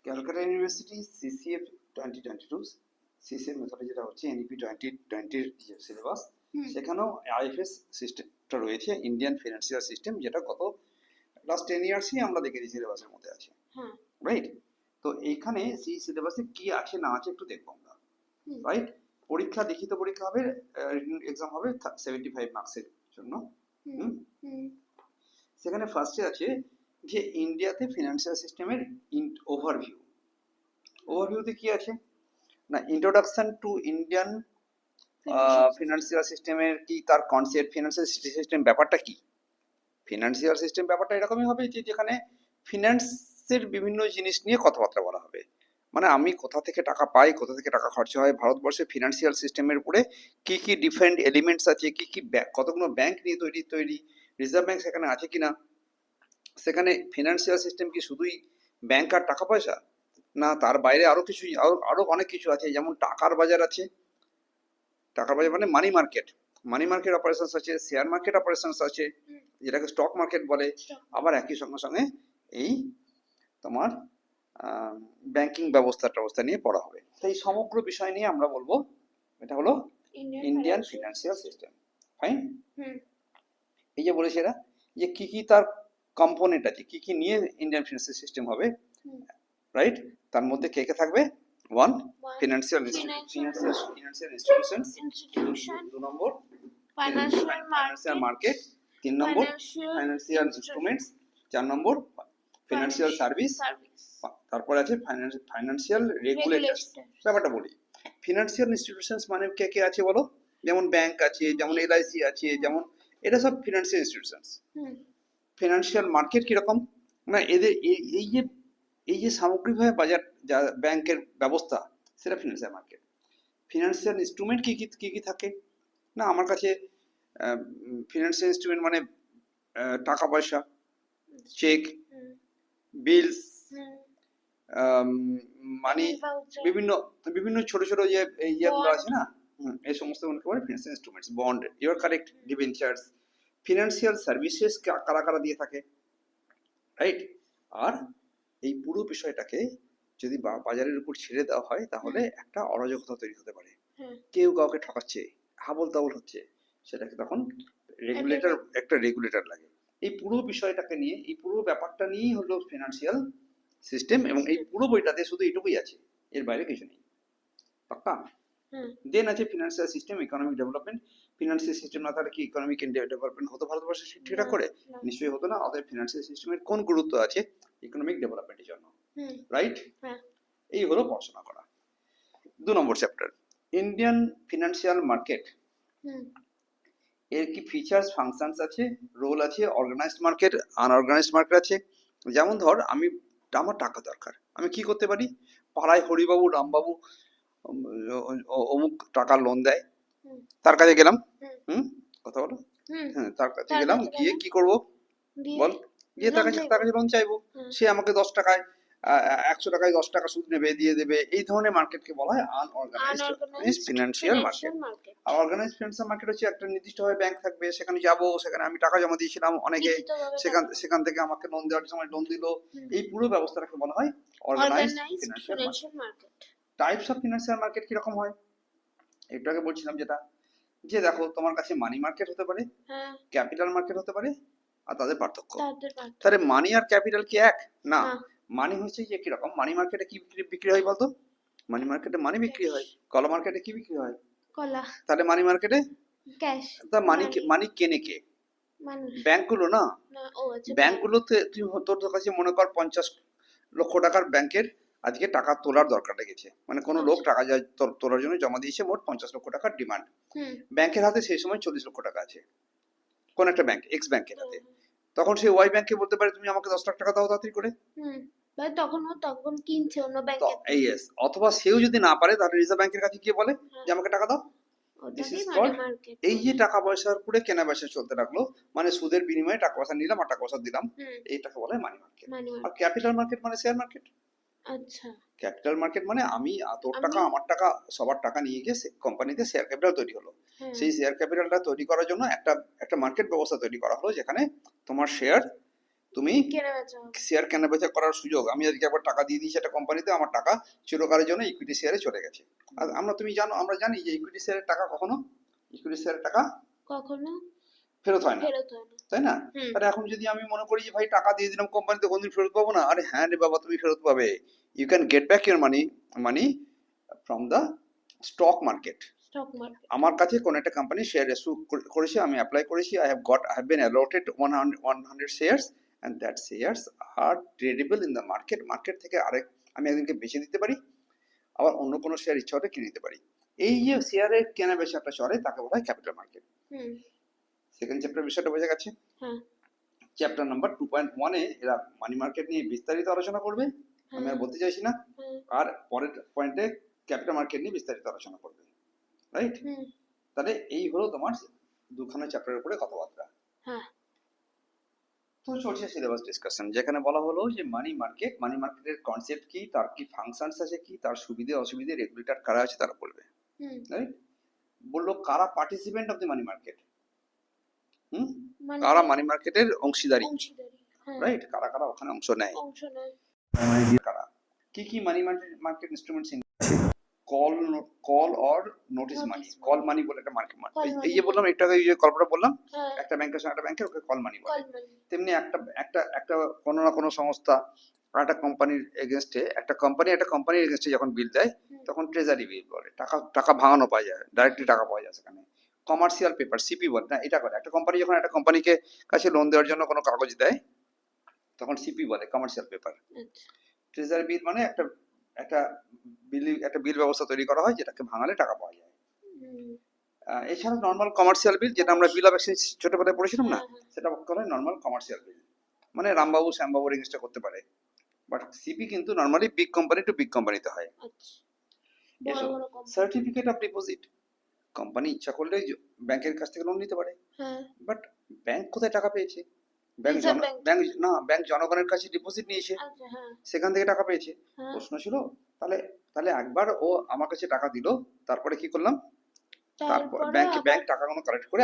Calcutta university CCF 2022 CCF মেথডে যেটা হচ্ছে এনইপি 2020 যে সিলেবাস, সেখানেও আইএফএস সিস্টেমটা রয়েছে, ইন্ডিয়ান ফিনান্সিয়াল সিস্টেম, যেটা গত লাস্ট 10 ইয়ার্সই আমরা দেখেছি সিলেবাসের মধ্যে আছে, রাইট? তো এইখানে সেই সিলেবাসে কি আছে না আছে একটু দেখবো আমরা, রাইট? পরীক্ষা, লিখিত পরীক্ষা হবে, রিটেন এক্সাম হবে 75 মার্কসের জন্য। সেখানে ফার্স্টে আছে যে ইন্ডিয়াতে ফিনান্সিয়াল সিস্টেমের ওভারভিউ। ওভারভিউতে কি আছে না, ইন্ট্রোডাকশন টু ইন্ডিয়ান ফিনান্সিয়াল সিস্টেমের কি তার কনসেপ্ট, ফিনান্সিয়াল সিস্টেম ব্যাপারটা কি। ফিনান্সিয়াল সিস্টেম ব্যাপারটা এরকমই হবে যে যেখানে ফিনান্সের বিভিন্ন জিনিস নিয়ে কথাবার্তা বলা হবে, মানে আমি কোথা থেকে টাকা পাই, কোথা থেকে টাকা খরচা হয়, ভারতবর্ষে ফিনান্সিয়াল সিস্টেমের উপরে কি কি ডিফারেন্ট এলিমেন্টস আছে, কি কি কতগুলো ব্যাংক নিয়ে তৈরি, রিজার্ভ ব্যাংক সেখানে আছে কিনা, সেখানে ফিনান্সিয়াল সিস্টেম কি শুধুই ব্যাংক আর টাকা পয়সা, না তার বাইরে আরো কিছু, আরো অনেক কিছু আছে, যেমন টাকার বাজার আছে, টাকার বাজার মানে মানি মার্কেট অপারেশনস আছে, শেয়ার মার্কেট অপারেশনস আছে, যেটাকে স্টক মার্কেট বলে। আবার একই সঙ্গে সঙ্গে এই তোমার ব্যাংকিং ব্যবস্থা নিয়ে পড়া হবে। তো এই সমগ্র বিষয় নিয়ে আমরা বলবো, এটা হলো ইন্ডিয়ান ফিনান্সিয়াল সিস্টেম। ফাইন। এই যে বলেছে এরা যে কি কি তার কম্পোনেন্ট আছে, কি কি নিয়ে ইন্ডিয়ান ফিনান্সিয়াল সিস্টেম হবে, রাইট? তার মধ্যে কে কে থাকবে? ওয়ান, ফিনান্সিয়াল ইনস্টিটিউশনস, 2 নম্বর ফাইন্যান্সিয়াল মার্কেট, 3 নম্বর ফাইন্যান্সিয়াল ইনস্ট্রুমেন্টস, 4 নম্বর ফিনান্সিয়াল সার্ভিস, তারপর আছে ফাইন্যান্সিয়াল রেগুলেটরস। ব্যাপারটা বলি, ফিনান্সিয়াল ইনস্টিটিউশনস মানে কে কে আছে বলো? যেমন ব্যাংক আছে, যেমন এলআইসি আছে, যেমন এটা সব ফিনান্সিয়াল ইনস্টিটিউশনস। ফিনান্সিয়াল মার্কেট কিরকম না, এদের এই যে সামগ্রিকভাবে বাজার যা ব্যাংকের ব্যবস্থা, সেটা ফিনান্সিয়াল মার্কেট। ফিনান্সিয়াল ইনস্ট্রুমেন্ট কি কি থাকে না, আমার কাছে ফিনান্সিয়াল ইনস্ট্রুমেন্ট মানে টাকা পয়সা, চেক, বিলস, মানি, বিভিন্ন বিভিন্ন ছোট ছোট যে ইয়েগুলো আছে না, এই সমস্ত বলে financial instruments. Bond, your correct, debentures. Financial services কারা কারা দিয়ে থাকে, রাইট? আর এই পুরো বিষয়টাকে যদি বাজারের উপর ছেড়ে দেওয়া হয়, তাহলে একটা অরাজকতা তৈরি হতে পারে, কেউ কাউকে ঠকাচ্ছে, হাবল তাবল হচ্ছে, সেটাকে তখন রেগুলেটর লাগে। এই পুরো বিষয়টাকে নিয়ে, এই পুরো ব্যাপারটা নিয়েই হলো ফিনান্সিয়াল সিস্টেম, এবং এই পুরো বইটাতে শুধু এটুকুই আছে, এর বাইরে কিছু নেই। পাক্কা? দেন আছে financial system, economic development. Financial system না থাকলে কি ইকোনমিক ডেভেলপমেন্ট হতো ভারতবর্ষে ঠিকঠাক করে? নিশ্চয়ই হতো না। অতএব ফিনান্সিয়াল সিস্টেমের কোন গুরুত্ব আছে ইকোনমিক ডেভেলপমেন্টের জন্য, রাইট? এই হলো পড়াশোনা করা। 2 নম্বর চ্যাপ্টার, ইন্ডিয়ান ফিনান্সিয়াল মার্কেট। এর কি ফিচার্স, ফাংশনস আছে, রোল আছে, অর্গানাইজড মার্কেট, আনঅর্গানাইজড মার্কেট আছে। যেমন ধর আমার টাকা দরকার, আমি কি করতে পারি? পাড়ায় হরিবাবু, রামবাবু অমুক টাকা লোন দেয়, তার কাছে গেলাম, কথা বলো, তার কাছে গেলাম, গিয়ে কি করব বল? গিয়ে তার কাছে লোন চাইবো, সে আমাকে 10 টাকায় 100 টাকায় 10 টাকা সুদ নেবে, দিয়ে দেবে। এই ধরনের মার্কেটকে বলা হয় আনঅর্গানাইজড ফিনান্সিয়াল মার্কেট। আর অর্গানাইজড ফিনান্সিয়াল মার্কেট হচ্ছে একটা নির্দিষ্টভাবে ব্যাংক থাকবে, সেখানে যাব, সেখানে আমি টাকা জমা দিয়েছিলাম অনেকে, সেখান থেকে আমাকে লোন দেওয়ার সময় লোন দিল। এই পুরো ব্যবস্থাটাকে বলা হয় organised financial market. Types of financial market কিরকম হয় একটু আগে বলছিলাম, যেটা যে দেখো তোমার কাছে মানি মার্কেট হতে পারে, ক্যাপিটাল মার্কেট হতে পারে, আর তাদের পার্থক্য। তাহলে মানি আর ক্যাপিটাল কি এক? না। মানি হচ্ছে যে কিরকম, মানি মার্কেটে কি বিক্রি হয় বলতো? মানি মার্কেটে মানি বিক্রি হয়। কলা মার্কেটে কি বিক্রি হয়? কলা। তাহলে মানি মার্কেটে ক্যাশ। তা মানি কেনে কে? ব্যাংকগুলো না। ব্যাংকগুলোতে তোর কাছে মনে কর 50 লক্ষ টাকার ব্যাংকের আজকে টাকা তোলার দরকার লেগেছে, মানে কোনো লোক টাকা তোলার জন্য জমা দিয়েছে, মোট 50 লক্ষ টাকার ডিমান্ড। ব্যাংকের হাতে সেই সময় 40 লক্ষ টাকা আছে, কোন একটা ব্যাংক, এক্স ব্যাংকের হাতে। তখন সে ওয়াই ব্যাংকে বলতে পারে তুমি আমাকে 10 লাখ টাকা দাও তাড়াতাড়ি করে, তখন কিনছে অন্য ব্যাংকে। ইয়েস, অথবা সেও যদি না পারে, তাহলে রিজার্ভ ব্যাংকের কাছে গিয়ে বলে যে আমাকে টাকা দাও। দিস ইজ কল্ড, এই যে টাকা পয়সার উপরে কেনা বেচা চলতে লাগলো, মানে সুদের বিনিময়ে টাকা পয়সা নিলাম আর টাকা পয়সা দিলাম, এইটাকে বলে মানি মার্কেট। আর ক্যাপিটাল মার্কেট মানে শেয়ার মার্কেট। আচ্ছা, ক্যাপিটাল মার্কেট মানে আমি তোর টাকা, আমার টাকা, সবার টাকা নিয়ে গিয়ে কোম্পানিতে শেয়ার ক্যাপিটাল তৈরি হলো। সেই শেয়ার ক্যাপিটালটা তৈরি করার জন্য একটা মার্কেট ব্যবস্থা তৈরি করা হলো, যেখানে তোমার শেয়ার তুমি কেনা বেচা হবে। শেয়ার কেনা বেচা করার সুযোগ। আমি আজকে একবার টাকা দিয়ে দিয়েছি একটা কোম্পানিতে, আমার টাকা চিরকালের জন্য ইকুইটি শেয়ারে চলে গেছে। আর আমরা জানি যে ইকুইটি শেয়ারের টাকা ইকুইটি শেয়ারের টাকা কখনো ফেরত হয় না, ফেরত হয় না। তাই না? তাহলে এখন যদি আমি মনে করি যে ভাই টাকা দিয়ে দিলাম কোম্পানিতে, কোনদিন ফেরত পাবো না, আরে হ্যাঁ রে বাবা, তুমি ফেরত পাবে। You can get back your money from the stock market. Stock market. আমার কাছে কোন একটা কোম্পানি শেয়ার ইস্যু করেছে, আমি অ্যাপ্লাই করেছি, I have been allotted 100 shares and that shares are tradable in the market থেকে আমি একদিনকে বেচে দিতে পারি, আবার অন্য কোনো শেয়ার ইচ্ছা হলে কিনে নিতে পারি। এই যে শেয়ারের কেনা বেচাটা চলে তাকে বলা হয় ক্যাপিটাল মার্কেট। সেকেন্ড চ্যাপ্টার বিষয়টা বোঝা গেছে? চ্যাপ্টার নাম্বার 2.1 এ এরা মানি মার্কেট নিয়ে বিস্তারিত আলোচনা করবে, আমি আর বলতে চাইছি না। আর পরের পয়েন্টে ক্যাপিটাল মার্কেট নিয়ে বিস্তারিত আলোচনা করবে, রাইট? তাহলে এই হলো তোমার দুখানা চ্যাপ্টারের উপরে কথাবার্তা। তো চলছে সিলেবাস ডিসকাশন, যেখানে বলা হলো যে মানি মার্কেটের কনসেপ্ট কি, তার কি ফাংশনস আছে, কি তার সুবিধে অসুবিধে, রেগুলেটর কারা আছে তারা বলবে, রাইট? বললো কারা participant of the money market, কারা মানি মার্কেটের অংশীদারি, রাইট? কারা কারা ওখানে অংশ নেয়, কারা কি কি money market instruments call or notice money. Call money বলে একটা মার্কেট, এই যে বললাম একটু আগে, এই যে গল্পটা বললাম, একটা ব্যাংকের সঙ্গে একটা ব্যাংকের, ওকে কল মানি বলে। তেমনি একটা কোনো না কোনো সংস্থা একটা কোম্পানির এগেনস্টে, একটা কোম্পানির এগেনস্টে যখন বিল দেয় তখন ট্রেজারি বিল বলে, টাকা ভাঙানো পাওয়া যায়, ডাইরেক্টলি টাকা পাওয়া যায় সেখানে। কমার্শিয়াল পেপার, সিপি বলে না, এটা করে একটা কোম্পানি যখন একটা কোম্পানিকে কাছে লোন দেওয়ার জন্য কোনো কাগজ দেয় তখন সিপি বলে, কমার্শিয়াল পেপার। ট্রেজারি বিল মানে একটা বিল ব্যবস্থা তৈরি করা হয় যেটাকে ভাঙালে টাকা পাওয়া যায়। এছাড়া নর্মাল কমার্শিয়াল বিল, যেটা আমরা বিল অফ এক্সচেঞ্জ ছোটবেলায় পড়েছিলাম না, সেটা বলা হয় নর্মাল কমার্শিয়াল বিল, মানে রামবাবু শ্যামবাবুর এগেইনস্টে করতে পারে। বাট সিপি কিন্তু normally big company to big কোম্পানিতে হয়। সার্টিফিকেট অফ ডিপোজিট, কোম্পানি ইচ্ছা করলে ব্যাংকের কাছ থেকে লোন নিতে পারে, বাট ব্যাংক কোথায় টাকা পেয়েছে? ব্যাংক জনগণের কাছে ডিপোজিট নিয়েছে, সেখান থেকে টাকা পেয়েছে। প্রশ্ন ছিল তাহলে একবার ও আমার কাছে টাকা দিল, তারপরে কি করলাম, তারপর ব্যাংক টাকাগুলো কালেক্ট করে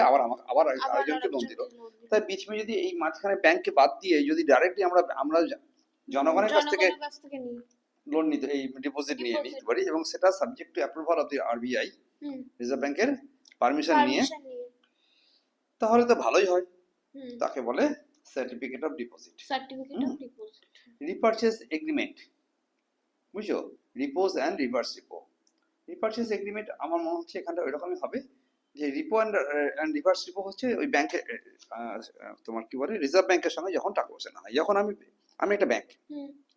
আবার আরেকজনকে লোন দিল। তাই বিচমে যদি এই মাঝখানে ব্যাংককে বাদ দিয়ে যদি ডাইরেক্টলি আমরা জনগণের কাছ থেকে লোন নিতে, এই ডিপোজিট নিয়ে নিতে পারি, এবং সেটা subject to approval of the RBI, reserve ব্যাংকের পারমিশন নিয়ে, তাহলে তো ভালোই হয়। তাকে বলে সার্টিফিকেট অফ ডিপোজিট। রিপারচেজ এগ্রিমেন্ট, বুঝছো? রিপোজ অ্যান্ড রিভার্স রিপো। রিপারচেজ এগ্রিমেন্ট আমার মনে হচ্ছে এখানটা ওইরকমই হবে, যে রিপো অ্যান্ড রিভার্স রিপো হচ্ছে ওই ব্যাংকে, তোমার কি বলে, রিজার্ভ ব্যাংকের সঙ্গে যখন টাকা বসানো হয়। যখন আমি একটা ব্যাংক,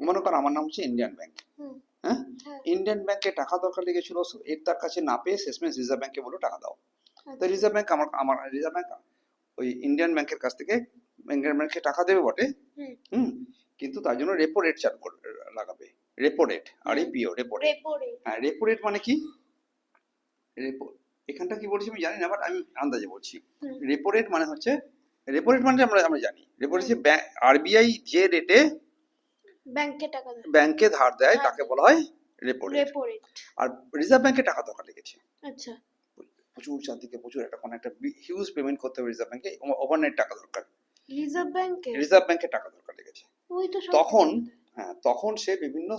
মনে করো আমার নাম হচ্ছে ইন্ডিয়ান ব্যাংক, হ্যাঁ, ইন্ডিয়ান ব্যাংকে টাকা দরকার লেগেছিল, এর তার কাছে না পেয়ে শেষমেশ রিজার্ভ ব্যাংকে বলো টাকা দাও। তো রিজার্ভ ব্যাংক রিজার্ভ ব্যাংক ওই ইন্ডিয়ান ব্যাংকের কাছ থেকে ব্যাংকে টাকা দেবে বটে, কিন্তু তার জন্য রেপো রেট লাগাবে, রেপো রেট, আরইপিও, রেপো রেট। হ্যাঁ, রেপো রেট মানে কি? রেপো, এখানটা কি বলছি আমি জানি না, বাট আমি আন্দাজে বলছি। রেপো রেট মানে হচ্ছে, রেপো রেট মানে আমরা জানি, রেপো রেট হচ্ছে আরবিআই যে রেটে ব্যাংকে ধার দেয় তাকে বলা হয় রেপো রেট। আর রিজার্ভ ব্যাংকে টাকা দরকার লেগেছে, আচ্ছা, প্রচুর চারদিকে প্রচুর একটা হিউজ পেমেন্ট করতে হবে রিজার্ভ ব্যাংকে, ওভারনাইট টাকা দরকার, রিজার্ভ ব্যাংকে টাকা দরকার লেগেছে। তখন সে বিভিন্ন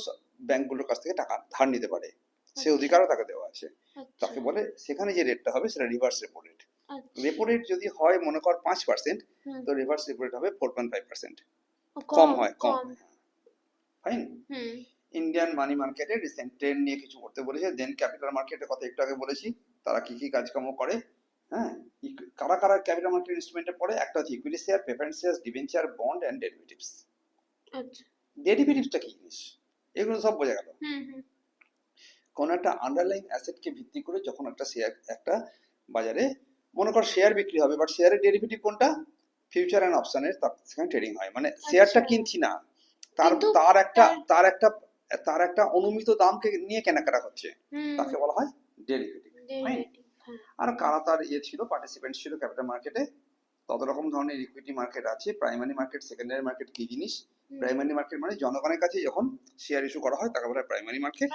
ব্যাংকগুলোর কাছ থেকে টাকা ধার নিতে পারে, সে অধিকারও তাকে দেওয়া আছে। তাকে বলে, সেখানে যে রেটটা হবে সেটা reverse repo rate. Repo rate যদি হয় মনে কর 5%, তো রিভার্স রেপো রেট হবে 4.5%, কম হয়, ফাইন। ইন্ডিয়ান মানি মার্কেটে রিসেন্ট ট্রেন্ড নিয়ে কিছু করতে বলেছে। দেন ক্যাপিটাল মার্কেটের কথা একটু আগে বলেছি, তারা কি কি কাজকর্ম করে। হ্যাঁ, কারা কারা ক্যাপিটাল মার্কেট ইনস্ট্রুমেন্টে পড়ে? একটা হচ্ছে equity share, preference share, debenture, bond and derivatives. আচ্ছা, ডেরিভেটিভসটা কি জিনিস, এগুলো সব বোঝা গেল। কোন একটা আন্ডারলাইং অ্যাসেটকে ভিত্তি করে যখন একটা শেয়ার, একটা বাজারে মনে কর শেয়ার বিক্রি হবে, বাট শেয়ারের ডেরিভেটিভ কোনটা? ফিউচার এন্ড অপশনের, সেখানে ট্রেডিং হয়, মানে শেয়ারটা কিনছি না, তার একটা অনুমিত দামকে নিয়ে কেনাকাটা হচ্ছে, তাকে বলা হয় ডেরিভেটিভ। আর কারা তার ছিল, পার্টিসিপেন্ট ছিল ক্যাপিটাল মার্কেটে। কত রকম ধরনের ইকুইটি মার্কেট আছে, প্রাইমারি মার্কেট, সেকেন্ডারি মার্কেট। কি জিনিস প্রাইমারি মার্কেট? মানে জনগণের কাছে যখন শেয়ার ইস্যু করা হয় তাকে বলে প্রাইমারি মার্কেট।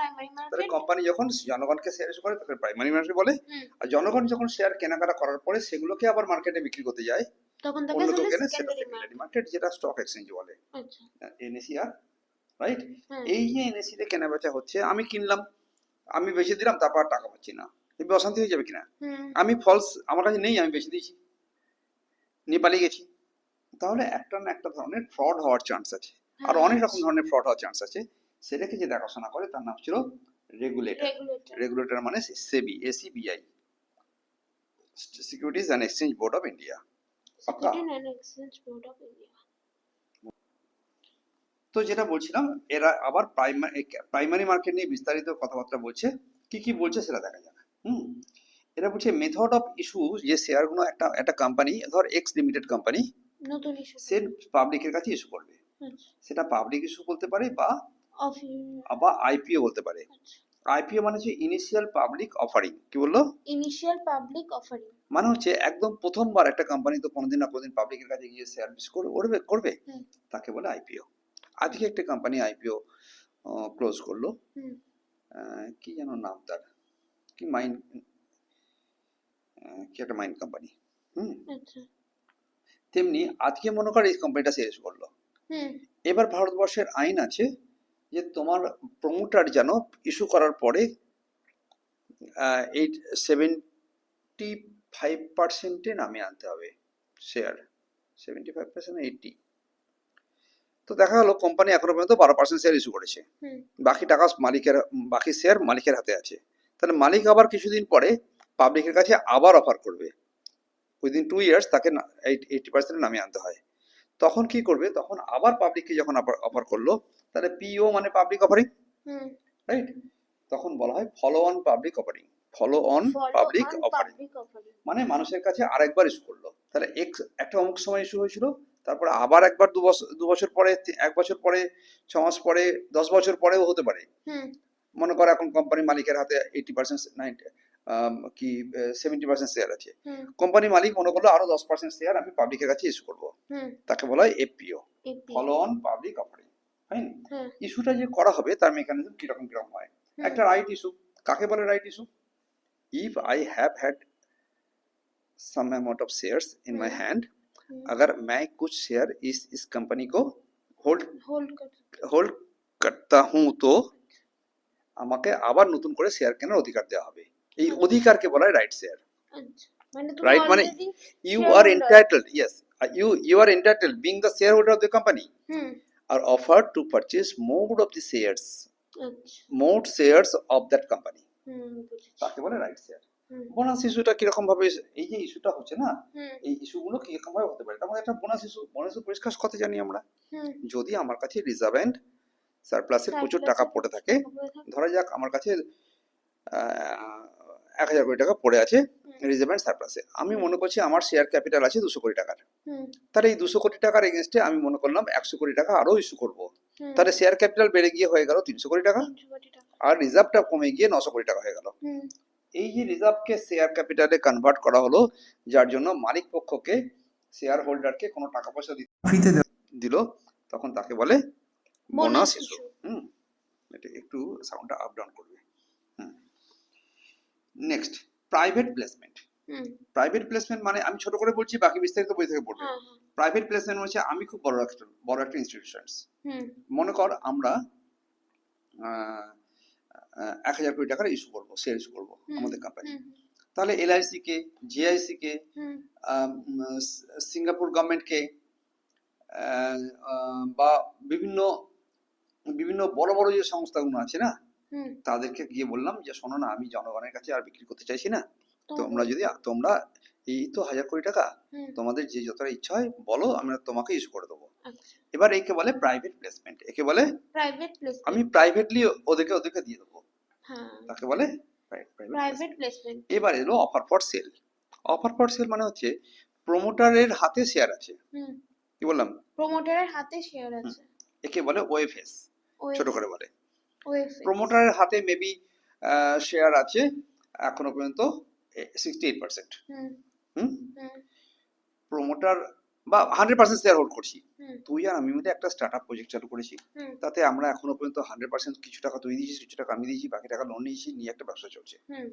তাহলে কোম্পানি যখন জনগণকে শেয়ার ইস্যু করে তাকে প্রাইমারি মার্কেট বলে। আর জনগণ যখন শেয়ার কেনাকাটা করার পরে সেগুলোকে আবার মার্কেটে বিক্রি করতে যায়, তখন তাকে অন্য কেউ বলে কেনে সেটা সেকেন্ডারি সেকেন্ডারি মার্কেট। মার্কেট, যেটা স্টক এক্সচেঞ্জ বলে, আচ্ছা। এনএসি আর রাইট। হ্যাঁ। এই যে এনএসি তে কেনা বেচা হচ্ছে, আমি কিনলাম, আমি বেচে দিলাম, তারপর আর টাকা পাচ্ছি না, দেখবি অশান্তি হয়ে যাবে কিনা। আমি ফলস, আমার কাছে নেই, আমি বেচে দিয়েছি, নিয়ে পালিয়ে গেছি, তাহলে একটা না একটা ধরনের ফ্রড হওয়ার চান্স আছে। আর হ্যাঁ, অনেক রকম ধরনের ফ্রড হওয়ার চান্স আছে। সেটাকে যে দেখাশোনা করে তার নাম ছিল রেগুলেটর। রেগুলেটর। রেগুলেটর মানে SEBI, SEBI, securities and exchange board of India. পাক্কা? Security and exchange board of India. তো যেটা বলছিলাম, এরা আবার প্রাইমারি মার্কেট নিয়ে বিস্তারিত কথাবার্তা বলছে, কি কি বলছে সেটা দেখা যাক। এরা বলছে মেথড অফ ইস্যু, যে শেয়ারগুলো একটা একটা কোম্পানি, ধর এক্স লিমিটেড কোম্পানি, নতুন ইস্যু। সে পাবলিকের কাছে ইস্যু করবে। আচ্ছা। সেটা পাবলিক ইস্যু বলতে পারে বা অফ আবার আইপিও বলতে পারে। আচ্ছা। আইপিও মানে হচ্ছে ইনিশিয়াল পাবলিক অফারিং। কি বললো? Initial public offering. মানে হচ্ছে একদম প্রথমবার একটা কোম্পানি তো কোনোদিন না কোনোদিন পাবলিকের কাছে গিয়ে শেয়ার করবে, তাকে বলে আইপিও। আজকে একটা কোম্পানি আইপিও ক্লোজ করলো, কি যেন নাম তার, কি মাইন, কি একটা মাইন কোম্পানি। আচ্ছা। তেমনি আজকে মনে কর এই কোম্পানিটা শেষ করলো। এবার ভারতবর্ষের আইন আছে যে তোমার প্রমোটার যেন ইস্যু করার পরে 75% নামিয়ে আনতে হবে শেয়ার, 75% 80। তো দেখা গেল কোম্পানি এখনো পর্যন্ত 12% শেয়ার ইস্যু করেছে, বাকি টাকা মালিকের, বাকি শেয়ার মালিকের হাতে আছে। তাহলে মালিক আবার কিছুদিন পরে পাবলিকের কাছে আবার অফার করবে, উইদিন 2 ইয়ার্স তাকে 80% নামিয়ে আনতে হয়। তখন কি করবে, তখন আবার পাবলিককে যখন অফার করলো, তাহলে পিও মানে পাবলিক অফারিং, রাইট? তখন বলা হয় follow on public offering. Follow on public offering মানে মানুষের কাছে আরেকবার ইস্যু করলো। তাহলে একটা অমুক সময় ইস্যু হয়েছিল, তারপরে আবার একবার 2 বছর পরে, 1 বছর পরে, 6 মাস পরে, 10 বছর পরেও হতে পারে। মনে করো এখন কোম্পানি মালিকের হাতে 80%, 70% শেয়ার আছে, কোম্পানি মালিক মনে করলো আরো 10% শেয়ার আমি পাবলিকের কাছে ইস্যু করবো, তাকে বলা হয় FPO, follow on public offering. ইস্যুটা যে করা হবে তার মেকানিজম কিরকম কিরকম হয়। একটা রাইট ইস্যু, কাকে বলে right issue? If I have had some amount of shares in my hand, अगर मैं कुछ शेयर इस कंपनी को होल्ड करता हूँ तो আমাকে আবার নতুন করে শেয়ার কেনার অধিকার দেওয়া হবে। এই অধিকারকে বলা হয় রাইট শেয়ার। রাইট মানে you are entitled, yes, you are entitled being the shareholder of the company are offered to purchase more of the shares, more shares of that company, তাকে বলে রাইট শেয়ার। বোনাস ইস্যুটা কিরকম ভাবে, এই যে ইস্যুটা হচ্ছে না, এই ইস্যুগুলো কিরকম ভাবে হতে পারে। তার মধ্যে একটা বোনাস ইস্যু, বোনাস পরিষ্কার কথা জানি আমরা, যদি আমার কাছে রিজার্ভ এন্ড সারপ্লাসের প্রচুর টাকা পড়ে থাকে, ধরা যাক আমার কাছে 1000 কোটি টাকা পড়ে আছে রিজার্ভ এন্ড সারপ্লাসে, আমি মনে করছি আমার শেয়ার ক্যাপিটাল আছে 200 কোটি টাকার, তাহলে এই 200 কোটি টাকার এগেনস্টে আমি মনে করলাম 100 কোটি টাকা আরো ইস্যু করব, তাহলে শেয়ার ক্যাপিটাল বেড়ে গিয়ে হয়ে গেল 300 কোটি টাকা, আর রিজার্ভটা কমে গিয়ে 900 কোটি টাকা হয়ে গেল। এই যে রিজার্ভকে শেয়ার ক্যাপিটালে কনভার্ট করা হলো, যার জন্য মালিক পক্ষকে, শেয়ার হোল্ডারকে কোনো টাকা পয়সা ফ্রিতে দিল, তখন তাকে বলে বোনাস ইস্যু। এটা একটু সাউন্ডটা আপ ডাউন করবে। Next, private placement. Private placement মানে আমি ছোট করে বলছি, বাকি বিস্তারিত বই থেকে পড়বে। প্রাইভেট প্লেসমেন্ট হচ্ছে আমি খুব বড় একটা ইনস্টিটিউশনস, মনে কর আমরা 1000 কোটি টাকার ইস্যু করবো, শেয়ার ইস্যু করবো আমাদের কোম্পানি, তাহলে এলআইসি কে, জিআইসি কে, সিঙ্গাপুর গভর্নমেন্টকে, বা বিভিন্ন বিভিন্ন বড় বড় যে সংস্থাগুলো আছে না, তাদেরকে গিয়ে বললাম যে শোনো না, আমি জনগণের কাছে আর বিক্রি করতে চাইছি না, তোমরা এই তো 1000 কোটি টাকা, তোমাদের যে যতটা ইচ্ছা হয় বলো, আমরা তোমাকে ইস্যু করে দেবো। এবার একে বলে প্রাইভেট প্লেসমেন্ট, একে বলে আমি প্রাইভেটলি ওদেরকে দিয়ে দেবো, তাকে বলে প্রাইভেট প্লেসমেন্ট। এবার এলো offer for sale. Offer for sale মানে হচ্ছে প্রমোটারের হাতে শেয়ার আছে, কি বললাম, প্রমোটারের হাতে শেয়ার আছে, একে বলে ওএফএস, ছোট করে বলে। প্রমোটারের হাতে মেবি শেয়ার আছে এখনো পর্যন্ত 68%। প্রমোটার বা 100% শেয়ার হোল্ড করছি, হুম তুই আর আমি মিলে একটা স্টার্ট আপ প্রজেক্ট চালু করেছি, হুম তাতে আমরা এখনো পর্যন্ত 100% কিছু টাকা তুই দিয়েছিস, কিছু টাকা আমি দিয়েছি, বাকি টাকা লোন নিয়েছি, নিয়ে একটা ব্যবসা চলছে। হুম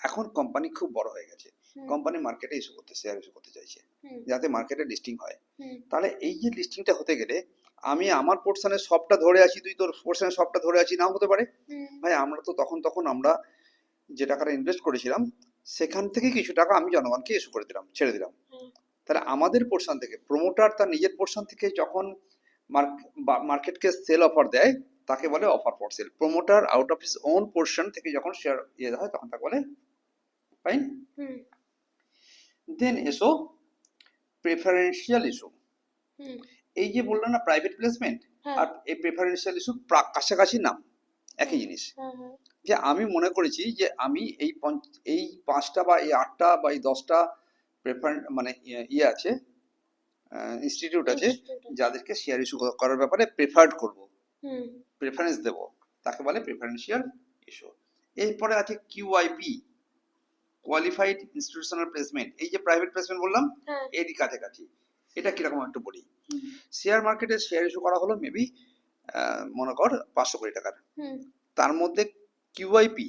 এখন কোম্পানি খুব বড় হয়ে গেছে, হুম কোম্পানি মার্কেটে ইস্যু করতে শেয়ার ইস্যু করতে চাইছে, হুম যাতে মার্কেটে লিস্টিং হয়। হুম তাহলে এই যে লিস্টিংটা হতে গেলে আমি আমার পোর্শনের সবটা ধরে আছি, তুই তোর পোর্শনের সবটা ধরে আছি, নাও হতে পারে। হুম ভাই আমরা তো তখন আমরা যে টাকাটা ইনভেস্ট করেছিলাম সেখান থেকে কিছু টাকা আমি জনগণকে ইস্যু করে দিলাম, ছেড়ে দিলাম। হুম তাহলে আমাদের পোর্শন থেকে প্রমোটার তার নিজের পোর্শন থেকে যখন মার্কেটকে সেল অফার দেয় তাকে বলে offer for sale. Promoter out of his own portion থেকে যখন শেয়ার ইয়ে হয় তখন তাকে বলে ফাইন। হুম দেন এসো প্রেফারেন্সিয়াল ইস্যু। হুম এই যে বললাম না প্রাইভেট প্লেসমেন্ট হ্যাঁ আর এই প্রেফারেন্সিয়াল ইস্যু কাছাকাছি নাম, একই জিনিস। হ্যাঁ হ্যাঁ যে আমি মনে করেছি যে আমি এই 5টা বা এই 8টা বা এই 10টা প্রেফার মানে ইয়ে আছে, ইনস্টিটিউট আছে ইনস্টিটিউট আছে। যাদেরকে শেয়ার ইস্যু করার ব্যাপারে প্রেফার্ড করব, হুম প্রেফারেন্স দেব, তাকে বলে প্রেফারেন্সিয়াল ইস্যু। এরপরে আছে কিউআইপি, কোয়ালিফাইড ইনস্টিটিউশনাল প্লেসমেন্ট। এই যে প্রাইভেট প্লেসমেন্ট বললাম হ্যাঁ এরই কাছাকাছি। এটা কিরকম একটু বলি। শেয়ার মার্কেটে শেয়ার ইস্যু করা হলো মেবি মনে কর 500 কোটি টাকার, হুম তার মধ্যে QIP,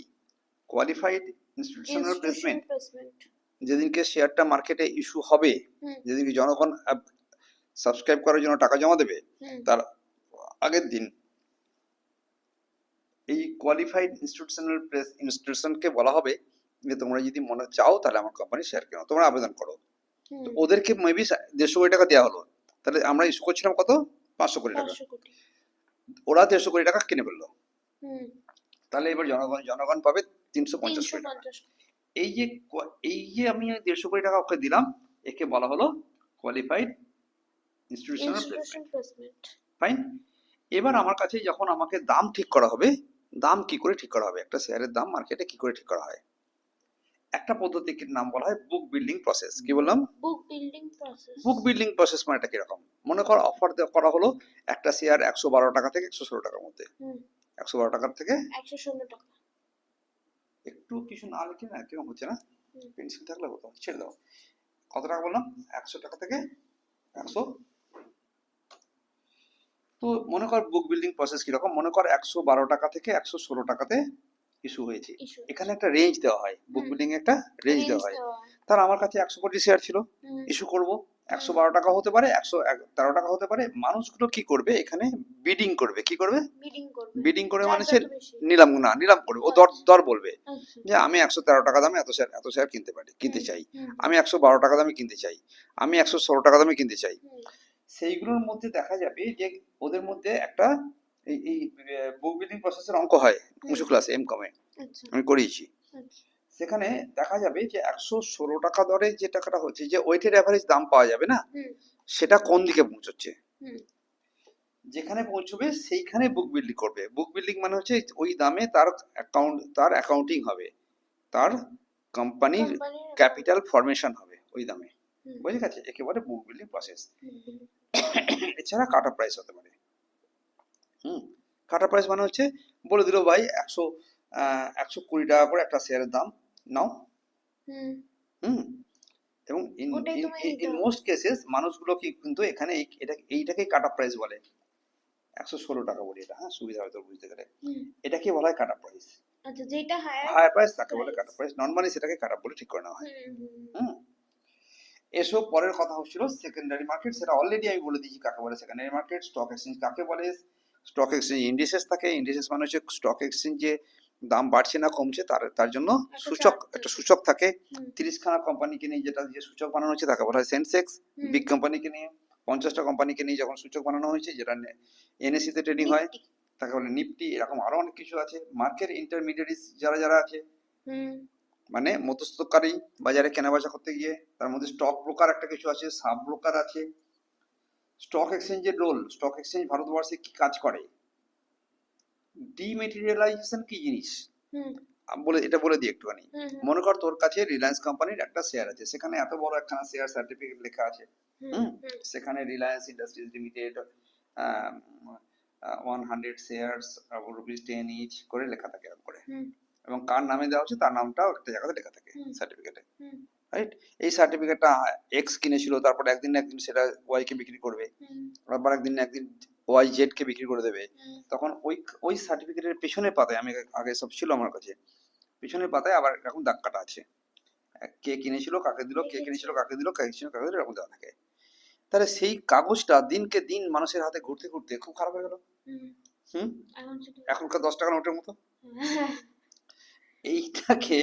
qualified institutional institutional placement, placement. যেদিনকে শেয়ারটা মার্কেটে ইস্যু হবে, হুম যেদিনকে জনগণ সাবস্ক্রাইব করার জন্য টাকা জমা দেবে, হুম তার আগের দিন এই কোয়ালিফাইড ইনস্টিটিউশনকে বলা হবে যে তোমরা যদি মনে চাও তাহলে আমার কোম্পানি শেয়ার কেনো, তোমরা আবেদন করো। তো হুম ওদেরকে মেবি 150 কোটি টাকা দেওয়া হলো, তাহলে আমরা ইস্যু করছিলাম কত, 500 কোটি টাকা, 500 কোটি। ওরা 150 কোটি টাকা কিনে ফেললো। হুম তাহলে এবার জনগণ পাবে 350 কোটি টাকা। 350 এই যে আমি 150 কোটি টাকা ওকে দিলাম, একে বলা হলো qualified institutional institutional placement. Placement. Fine. এবার আমার কাছে যখন আমাকে দাম ঠিক করা হবে, দাম কি করে ঠিক করা হবে, একটা শেয়ারের দাম মার্কেটে কি করে ঠিক করা হয়, একটা পদ্ধতির নাম বলা হয় বুক বিল্ডিং প্রসেস। কি বললাম, বুক বিল্ডিং প্রসেস। বুক বিল্ডিং প্রসেস মানে এটা কিরকম, মনে কর অফার করা হলো একটা শেয়ার 112 টাকা থেকে 116 টাকার মধ্যে, হুম 112 টাকার থেকে 116 টাকা। একটু কিছু না লিখে না কিরকম হচ্ছে না, হুম পেন্সিল থাকলে হতো, ছেড়ে দাও। কত টাকা বললাম, 100 টাকা থেকে 100। তো মনে কর বুক বিল্ডিং প্রসেস কিরকম, মনে কর 112 টাকা থেকে 116 টাকাতে ইস্যু হয়েছে। ইস্যু। এখানে একটা রেঞ্জ দেওয়া হয়, বুক হুম বিল্ডিং একটা রেঞ্জ রেঞ্জ দেওয়া হয়। দেওয়া হয়। তার আমার কাছে 100 কোটি শেয়ার ছিল, হুম ইস্যু করব, 112 টাকা হতে পারে, 113 টাকা হতে পারে। মানুষগুলো কি করবে, এখানে বিডিং করবে। কি করবে, বিডিং করবে। বিডিং করে যার মানে সে যত বেশি। নিলাম করবে, ও দর আচ্ছা দর বলবে আচ্ছা। যে আমি 113 টাকা দামে এত শেয়ার কিনতে হুম চাই, হুম আমি 112 টাকা দামে কিনতে চাই, আমি 116 টাকা দামে কিনতে চাই। হুম সেইগুলোর মধ্যে দেখা যাবে যে ওদের মধ্যে একটা এই বুক বিল্ডিং প্রসেসের অঙ্ক হয় হুম উঁচু ক্লাসে এমকমে, আচ্ছা আমি করিয়েছি। আচ্ছা সেখানে দেখা যাবে যে 116 টাকা দরে যে টাকাটা হচ্ছে, যে ওয়েটেড অ্যাভারেজ দাম পাওয়া যাবে না, হুম সেটা কোন দিকে পৌঁছচ্ছে, হুম যেখানে পৌঁছবে সেইখানে বুক বিল্ডিং করবে। বুক বিল্ডিং মানে হচ্ছে ওই দামে তার অ্যাকাউন্টিং হবে, তার কোম্পানির কোম্পানির ক্যাপিটাল ফরমেশন হবে ওই দামে। হুম বুঝে গেছে, একেবারে বুক বিল্ডিং প্রসেস। হুম এছাড়া কাটা প্রাইস হতে পারে। হুম, কাটা প্রাইস মানে হচ্ছে বলে দিল ভাই 120 টাকা করে একটা শেয়ারের দাম নাও। হুম হুম, এবং ওটাই তোমায় নিতে ইন হবে। মোস্ট কেসেস মানুষগুলো কি কিন্তু এখানে এইটাকেই কাটা প্রাইস বলে। 116 টাকা বলি এটা, হ্যাঁ সুবিধা হয়তো বুঝতে গেলে। হুম এটাকে বলা হয় কাটা প্রাইস। আচ্ছা যেটা হায়ার হায়ার প্রাইস তাকে বলে কাটা প্রাইস। প্রাইস, নর্মালি সেটাকে কাটা বলে ঠিক করে নেওয়া হয়। হুম হুম হুম, এসব পরের কথা হচ্ছিল সেকেন্ডারি মার্কেট। সেটা অলরেডি আমি বলে দিয়েছি কাকে বলে সেকেন্ডারি মার্কেট। স্টক এক্সচেঞ্জ কাকে বলে, স্টক এক্সচেঞ্জ ইন্ডিসেস থাকে, ইন্ডিসেস মানে হচ্ছে স্টক এক্সচেঞ্জে দাম বাড়ছে না কমছে তার জন্য একটা সূচক, চার্ট একটা থাকে। সূচক থাকে। হুম 30খানা কোম্পানিকে নিয়ে যেটা যে সূচক বানানো হচ্ছে তাকে বলা হয় সেন্সেক্স। হুম বিগ কোম্পানিকে নিয়ে 50টা কোম্পানিকে নিয়ে যখন সূচক বানানো হয়েছে যেটা এনএসসি তে ট্রেডিং হয় নিফটি। তাকে বলে নিফটি। এরকম আরো অনেক কিছু আছে। মার্কেট ইন্টারমিডিয়ারিজ যারা আছে, হুম মানে মধ্যস্থকারী বাজারে কেনাবেচা করতে গিয়ে, তার মধ্যে স্টক ব্রোকার একটা কিছু আছে, সাব ব্রোকার আছে। স্টক এক্সচেঞ্জের রোল, স্টক এক্সচেঞ্জ ভারতবর্ষে কি কাজ করে, ডিমেটেরিয়ালাইজেশন কি জিনিস হুম এটা বলে দিই একটুখানি। হুম মনে কর তোর কাছে রিলায়েন্স কোম্পানির একটা শেয়ার আছে, সেখানে এত বড় একখানা শেয়ার সার্টিফিকেট লেখা আছে। হুম হুম, হুম সেখানে Reliance Industries Limited 100 shares ₹10 each করে লেখা থাকে এরকম করে, হুম এবং কার নামে দেওয়া হচ্ছে তার নামটাও একটা জায়গাতে লেখা থাকে হুম সার্টিফিকেটে। হুম রাইট? এই সার্টিফিকেটটা এক্স কিনেছিল, তারপর একদিন না একদিন সেটা ওয়াই কে বিক্রি করবে, হুম, আবার একদিন না একদিন ওয়াই জেড কে বিক্রি করে দেবে। হুম, তখন ওই ওই সার্টিফিকেটের পেছনের পাতায়, আমি আগে সব ছিল আমার কাছে, পিছনের পাতায় আবার এরকম দাগ কাটা আছে, কে কিনেছিল কাকে দিল, কে দেখেছি। কিনেছিল কাকে দিল, কে কিনেছিল কাকে দিল, এরকম দেওয়া থাকে। তাহলে সেই কাগজটা দিনকে দিন মানুষের হাতে ঘুরতে ঘুরতে খুব খারাপ হয়ে গেল। হুম, হুম, এখন সেটা এখনকার 10 টাকা নোটের মতো। হ্যাঁ, এইটাকে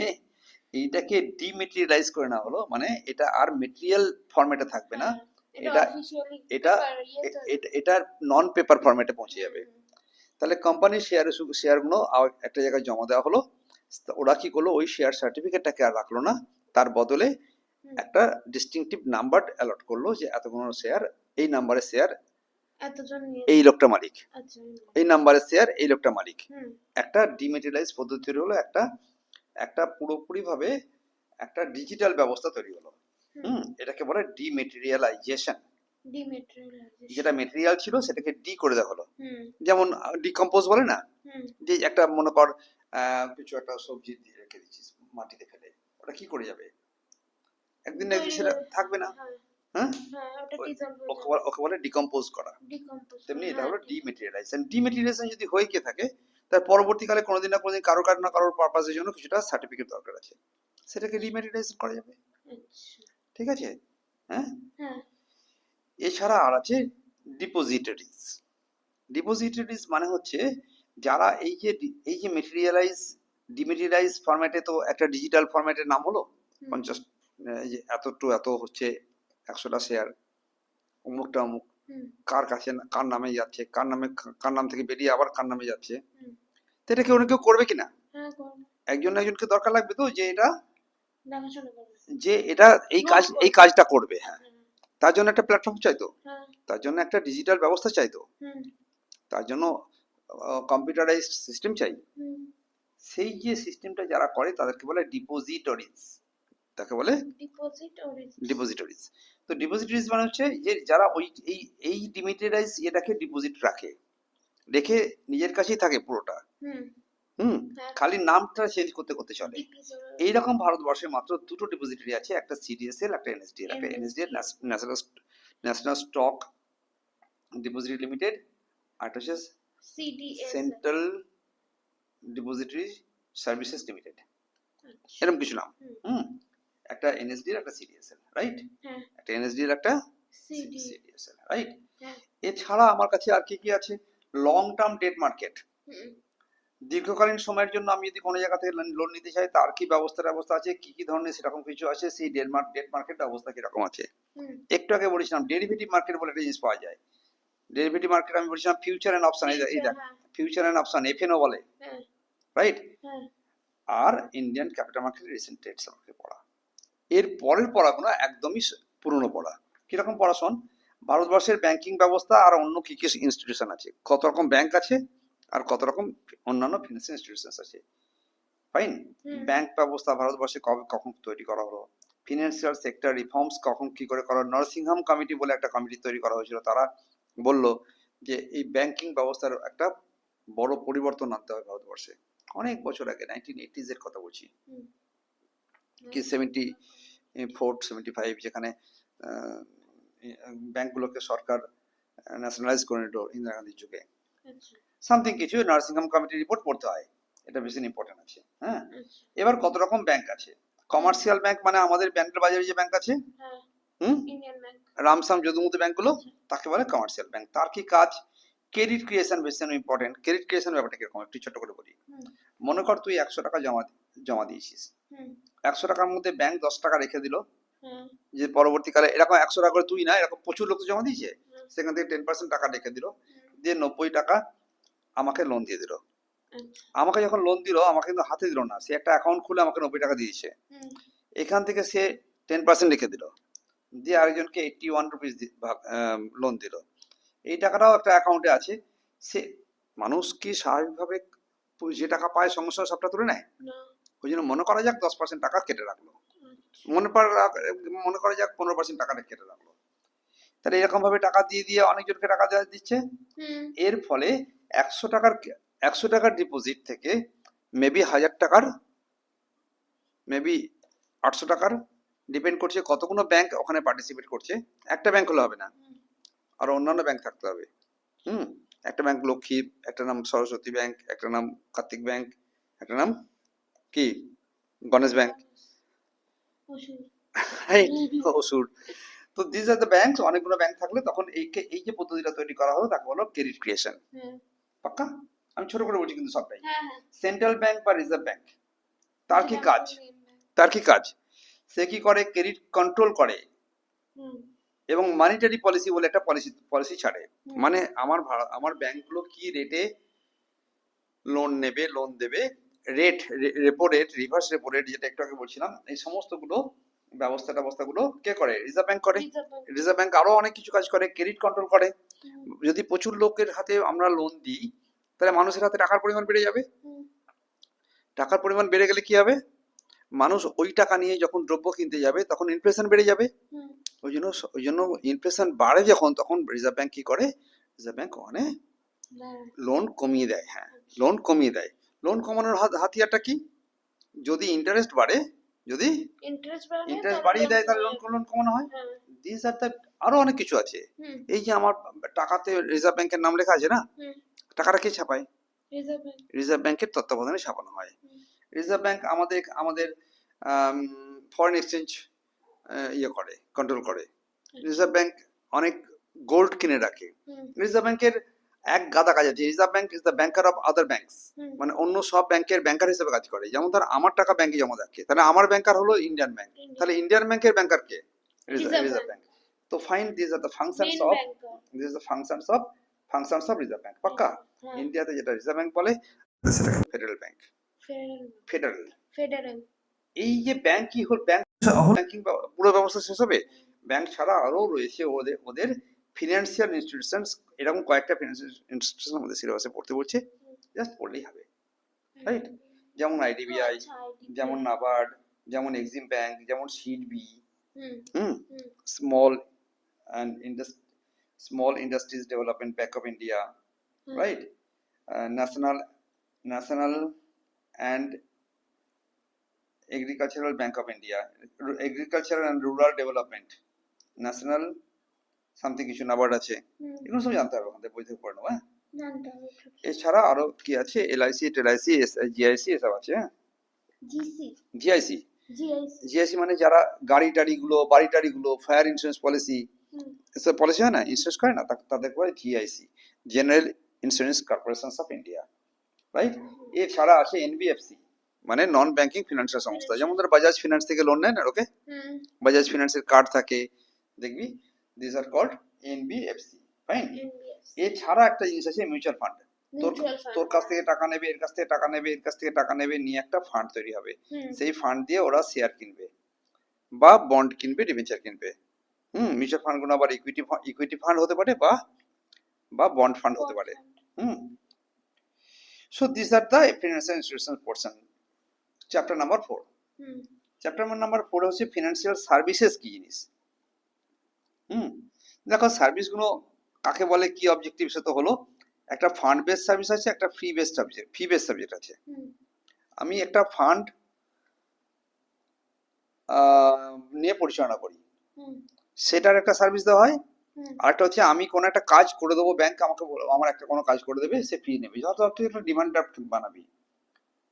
এইটাকে ডিমেটেরিয়ালাইজ করে নেওয়া হলো, মানে এটা আর মেটেরিয়াল ফরম্যাটে থাকবে না, হ্যাঁ, এটা এটা অফিসিয়ালি এটা পেপার ইয়েতে এটার নন পেপার ফরম্যাটে পৌঁছে হুম, যাবে। তাহলে কোম্পানির শেয়ারগুলো একটা জায়গায় জমা দেওয়া হলো, তা ওরা কি করলো, ওই শেয়ার সার্টিফিকেটটাকে আর রাখলো না, তার বদলে হুম, একটা ডিস্টিংটিভ নাম্বার অ্যালট করলো, যে এতগুলো শেয়ার, এই নাম্বারের শেয়ার এতজন নিয়ে এই লোকটা মালিক, আচ্ছা এই নাম্বারের শেয়ার এই লোকটা মালিক। হুম, একটা ডিমেটেরিয়ালাইজ পদ্ধতি হলো, একটা একটা পুরোপুরি ভাবে একটা ডিজিটাল ব্যবস্থা তৈরি হলো। হুম, এটাকে বলে ডিমেটেরিয়ালাইজেশন। ডিমেটেরিয়ালাইজেশন যেটা মেটেরিয়াল ছিল সেটাকে ডি করে দেওয়া হলো। হুম, যেমন ডিকম্পোজ বলে না, হুম, যে একটা মনে কর কিছু একটা সবজি দিয়ে রেখে দিচ্ছিস মাটিতে ফেলে, ওটা কি করে যাবে, একদিন না একদিন তৈরি সেটা হয়ে থাকবে না। হ্যাঁ, হ্যাঁ, হ্যাঁ, ওটা ওই- ডিজলভ হয়ে ওকে যাবে, ওকে বলে ডিকম্পোজ করা। ডিকম্পোজ তেমনি এটা হ্যাঁ হলো ঠিক আছে ডিমেটেরিয়ালাইজেশন। ডিমেটেরিয়ালাইজেশন যদি হয়ে গিয়ে থাকে, তার পরবর্তীকালে কোনোদিন না কোনোদিন কারো না কারোর পারপাসের জন্য কিছুটা সার্টিফিকেট দরকার আছে, সেটাকে ডিমেটেরিয়ালাইজেশন করা যাবে। আচ্ছা ঠিক আছে? হ্যাঁ, হ্যাঁ এছাড়া আর আছে ডিপোজিটরিজ। ডিপোজিটরিজ মানে হচ্ছে যারা এই যে ডিমেটেরিয়ালাইজ ফরম্যাটে, তো একটা ডিজিটাল ফরম্যাটের নাম হলো হুম, 50, এই যে এত টু এত হচ্ছে 100টা শেয়ার, অমুকটা অমুক, হুম, কার কাছে কার নামে যাচ্ছে, কার নাম থেকে বেরিয়ে আবার কার নামে যাচ্ছে, হুম, তো এটা কেউ না কেউ করবে কিনা, হ্যাঁ করবো একজন না একজনকে দরকার লাগবে, তো দেখাশোনা করবো যে এটা নোট এই করবো কাজটা করবে। হ্যাঁ, হ্যাঁ তার জন্য একটা প্ল্যাটফর্ম চাইতো, হ্যাঁ তার জন্য একটা ডিজিটাল ব্যবস্থা চাইতো, হুম তার জন্য কম্পিউটারাইজড সিস্টেম চাই। হুম সেই যে সিস্টেমটা যারা করে তাদেরকে বলে ডিপোজিটরিজ, তাকে বলে ডিপোজিট অরিজিন ডিপোজিটরিজ। তো ডিপোজিটরিজ মানে হচ্ছে যে যারা ওই এই ডিমিটেরাইজ এটাকে ডিপোজিট রাখে, রেখে নিজের কাছেই থাকে পুরোটা। হুম হুম, হ্যাঁ খালি নামটা চেঞ্জ করতে করতে চলে। ডিপি এইরকম ভারতবর্ষে মাত্র দুটো ডিপোজিটরি আছে, একটা সিডিএসএল, একটা এনএসডিএল। একটা NSDL MSD national national stock depository limited, আর একটা হচ্ছে CDS central depository services limited, আচ্ছা এরকম কিছু নাম। হুম হুম, একটা এনএসডি একটা সিডিএসএল, রাইট? হ্যাঁ একটা এনএসডি একটা সিডি সিডিএসএল, রাইট? হ্যাঁ এছাড়া আমার কাছে আর কি কি আছে, লং টার্ম ডেট মার্কেট, হুম দীর্ঘকালীন সময়ের জন্য আমি যদি কোনো জায়গা থেকে লোন নিতে চাই, তার কি ব্যবস্থা আছে, কি কি ধরনের সেরকম কিছু আছে, সেই ডেট মার্কেট অবস্থা কিরকম আছে। হুম একটু আগে বলেছিলাম ডেরিভেটিভ মার্কেট বলে একটা জিনিস পাওয়া যায়। ডেরিভেটিভ মার্কেট আমি বলেছিলাম ফিউচার এন্ড অপশন, এই ফিউচার দেখ, হ্যাঁ ফিউচার এন্ড অপশন এফএনও বলে, হ্যাঁ রাইট? হ্যাঁ আর Indian capital market recent trades আমাকে পড়া। এর পরের পড়াগুলো একদমই পুরনো পড়া। কিরকম পড়া শোন, ভারতবর্ষের ব্যাংকিং ব্যবস্থা আর অন্য কি কি ইনস্টিটিউশন আছে, কত রকম ব্যাংক আছে, আর কত রকম অন্যান্য ফিনান্সিয়াল ইনস্টিটিউশন আছে। ফাইন, হুম ব্যাংক ব্যবস্থা ভারতবর্ষে কবে কখন তৈরি করা হলো, ফিনান্সিয়াল সেক্টর রিফর্মস কখন কি করে করা, নরসিংহাম কমিটি বলে একটা কমিটি তৈরি করা হয়েছিল, তারা বলল যে এই ব্যাংকিং ব্যবস্থার একটা বড় পরিবর্তন আনতে হবে ভারতবর্ষে। অনেক বছর আগে 1980s এর কথা বলছি, হুম কি 74 75, যেখানে ব্যাংকগুলোকে সরকার ন্যাশনালাইজ করে নিল ইন্দিরা গান্ধীর যুগে। আচ্ছা সামথিং কিছু নার্সিংহোম কমিটির রিপোর্ট পড়তে হয়, এটা ভীষণ ইম্পর্টেন্ট আছে। হ্যাঁ, আচ্ছা এবার কত রকম ব্যাংক আছে, কমার্শিয়াল ব্যাংক মানে আমাদের ব্যাংকের বাজারে যে ব্যাংক আছে, হ্যাঁ হুম, ইন্ডিয়ান ব্যাংক রামসাম যদুমতি ব্যাংকগুলো, আচ্ছা তাকে বলে কমার্শিয়াল ব্যাংক। তার কি কাজ, ক্রেডিট ক্রিয়েশন ভীষণ ইম্পর্টেন্ট। ক্রেডিট ক্রিয়েশন ব্যাপারটা কিরকম একটু ছোট করে বলি। হুম মনে কর তুই 100 টাকা জমা দিয়েছিস, হুম 100 টাকার মধ্যে ব্যাংক 10 টাকা রেখে দিল, হ্যাঁ যে পরবর্তীকালে এরকম 100 টাকা করে তুই না, এরকম প্রচুর লোক তো জমা দিয়েছে, হুম সেখান থেকে 10% টাকা রেখে দিল, হুম দিয়ে 90 টাকা আমাকে লোন দিয়ে দিল। আচ্ছা আমাকে যখন লোন দিল, আমাকে কিন্তু হাতে দিল না, সে একটা অ্যাকাউন্ট খুলে আমাকে 90 টাকা দিয়েছে, হুম এখান থেকে সে 10% রেখে দিল, দিয়ে আরেকজনকে 81 রুপিস লোন দিল, এই টাকাটাও একটা অ্যাকাউন্টে আছে। সে মানুষ কি স্বাভাবিকভাবে যে টাকা পায় সঙ্গে সঙ্গে সবটা তুলে নেয়? না ওই জন্য মনে করা যাক 10% টাকা কেটে রাখলো, আচ্ছা মনে করা যাক 15% টাকাটা কেটে রাখলো। তাহলে এরকম ভাবে টাকা দিয়ে দিয়ে অনেকজনকে টাকা দিচ্ছে। হুম এর ফলে 100 টাকার ডিপোজিট থেকে মেবি 1000 টাকার, মেবি 800 টাকার, ডিপেন্ড করছে কতগুলো ব্যাংক ওখানে পার্টিসিপেট করছে। একটা ব্যাংক হলে হবে না, হুম, আর অন্যান্য ব্যাংক থাকতে হবে। হুম, একটা ব্যাংক লক্ষ্মী, একটা নাম সরস্বতী ব্যাংক, একটা নাম কার্তিক ব্যাংক, একটা নাম কি গণেশ ব্যাংক, ওষুধ। রাইট? ওসুর। তো দিস আর দ্য ব্যাংকস। অনেকগুলো ব্যাংক থাকলে তখন এই যে পদ্ধতিটা তৈরি করা হলো তাকে বলো ক্রেডিট ক্রিয়েশন। হুম, পাক্কা? আমি ছোট করে বলছি কিন্তু সবটাই। হ্যাঁ হ্যাঁ। সেন্ট্রাল ব্যাংক বা রিজার্ভ ব্যাংক, তার কি যেটা কাজ? আমাদের main bank। তার কি কাজ? সে কি করে? ক্রেডিট কন্ট্রোল করে হুম, এবং মানিটারি পলিসি বলে একটা পলিসি ছাড়ে। হুম, মানে আমার ব্যাংকগুলো কি রেটে লোন নেবে, লোন দেবে, rate, repo rate, reverse repo rate, যেটা একটু আগে বলছিলাম, এই সমস্তগুলো ব্যবস্থাগুলো কে করে? রিজার্ভ ব্যাংক করে। Reserve Bank। রিজার্ভ ব্যাংক আরো অনেক কিছু কাজ করে, ক্রেডিট কন্ট্রোল করে। হুম, যদি প্রচুর লোকের হাতে আমরা লোন দিই, তাহলে মানুষের হাতে টাকার পরিমাণ বেড়ে যাবে। হুম, টাকার পরিমাণ বেড়ে গেলে কি হবে? মানুষ ওই টাকা নিয়ে যখন দ্রব্য কিনতে যাবে তখন ইনফ্লেশন বেড়ে যাবে। হুম, ওই জন্য ইনফ্লেশন বাড়ে যখন, তখন রিজার্ভ ব্যাংক কি করে? রিজার্ভ ব্যাংক ওখানে হ্যাঁ, লোন কমিয়ে দেয়। হ্যাঁ, লোন কমিয়ে দেয়। লোন কমানোর হাতিয়ারটা কি? যদি ইন্টারেস্ট বাড়ে, যদি ইন্টারেস্ট বাড়লে ইন্টারেস্ট তাহলে বাড়িয়ে loan দেয় তাহলে কমে লোন যাবে। লোন কমানো হয়। হ্যাঁ, দিস আর দ্য, আরো অনেক কিছু আছে। হুম, এই যে আমার টাকাতে রিজার্ভ ব্যাংকের নাম লেখা আছে না, হুম, টাকাটা কে ছাপায়? Reserve Bank। রিজার্ভ ব্যাংকের তত্ত্বাবধানে ছাপানো হয়। হুম, রিজার্ভ ব্যাংক আমাদের ফরেন এক্সচেঞ্জ ইয়ে করে, কন্ট্রোল করে। রিজার্ভ ব্যাংক অনেক গোল্ড কিনে রাখে। হুম, রিজার্ভ ব্যাংকের এক গাদা কাজ আছে। Reserve bank is the banker of other banks. Hmm, মানে অন্য সব ব্যাংকের ব্যাংকার হিসেবে কাজ করে। যেমন ধর আমার টাকা ব্যাংকে জমা রাখে, তাহলে আমার ব্যাংকার হলো ইন্ডিয়ান ব্যাংক। Indian। তাহলে ইন্ডিয়ান ব্যাংকের ব্যাংকার কে? Reserve reserve Bank। ব্যাংক। তো fine, this are the functions Main of, banker। This is the functions of reserve bank. পাক্কা? হ্যাঁ, ইন্ডিয়াতে যেটা রিজার্ভ ব্যাংক বলে, সেটাকে federal bank. Federal। Federal. Federal। এই যে ব্যাংক কি হল, ব্যাংকিং পুরো ব্যবস্থা শেষ হবে। ব্যাংক ছাড়া আরো রয়েছে ওদের ওদের ফিনান্সিয়াল ইনস্টিটিউশনস। এরকম কয়েকটা ফিনান্সিয়াল ইনস্টিটিউশন আমাদের সিলেবাসে পড়তে বলছে, জাস্ট পড়লেই হবে, রাইট? যেমন আইডিবিআই, আচ্ছা, IDBI। যেমন নাবার্ড, যেমন এক্সিম ব্যাংক, যেমন SIDBI, hmm, hmm, hmm, small and small industries development bank of India, hmm, right? National and agricultural bank of India, agricultural and rural development, national something কিছু NABARD আছে। হুম, এগুলো সব জানতে হবে, ওখান থেকে বই থেকে পড়ে নেবো। হ্যাঁ, জানতে হবে। এছাড়া আরো কি আছে? এলআইসি, টেলআইসি, জিআইসি, এসব আছে। হ্যাঁ, GC। GIC, GIC। জিআইসি মানে যারা বাড়ি টাড়িগুলো, ফায়ার ইন্স্যুরেন্স পলিসি, হুম, এসব পলিসি হয় না, ইন্স্যুরেন্স করে না, তাদের বলে GIC, general insurance corporation of India, right? এছাড়া আছে এনবিএফসি, মানে নন ব্যাংকিং ফিনান্সিয়াল সংস্থা। যেমন ধর বাজাজ ফিনান্স থেকে লোন নেন, ওকে, হুম, বাজাজ ফিনান্সের কার্ড থাকে, দেখবি, this are called NBFC, fine. NBS। এছাড়া একটা জিনিস আছে মিউচুয়াল ফান্ড। তোর Mutual fund। তোর কাছ থেকে টাকা নেবে, এর কাছ থেকে টাকা নেবে, এর কাছ থেকে টাকা নেবে, নিয়ে একটা ফান্ড তৈরি হবে। হুম, সেই ফান্ড দিয়ে ওরা শেয়ার কিনবে বা বন্ড কিনবে, ডিবেঞ্চার কিনবে। মিউচুয়াল ফান্ডগুলো আবার ইকুইটি ফান্ড হতে পারে বা বা বন্ড ফান্ড হতে bond পারে। fund। So this are the financial institution portion. Chapter number 4। Hmm, chapter number 4 হচ্ছে ফিনান্সিয়াল সার্ভিসেস কি জিনিস। দেখো সার্ভিসগুলো কাকে বলে, কি অবজেক্টিভ, সে তো হলো একটা ফান্ড বেস সার্ভিস আছে, একটা ফি বেস সাবজেক্ট আছে। হুম, আমি একটা ফান্ড নিয়ে পরিচালনা করি, হুম, সেটার একটা সার্ভিস দেওয়া হয়। হুম, আরেকটা হচ্ছে আমি কোনো একটা কাজ করে দেবো, ব্যাংক আমাকে আমার একটা কোনো কাজ করে দেবে, সে ফি নেবে। ধর তুই একটা ডিমান্ড ড্রাফট বানাবি,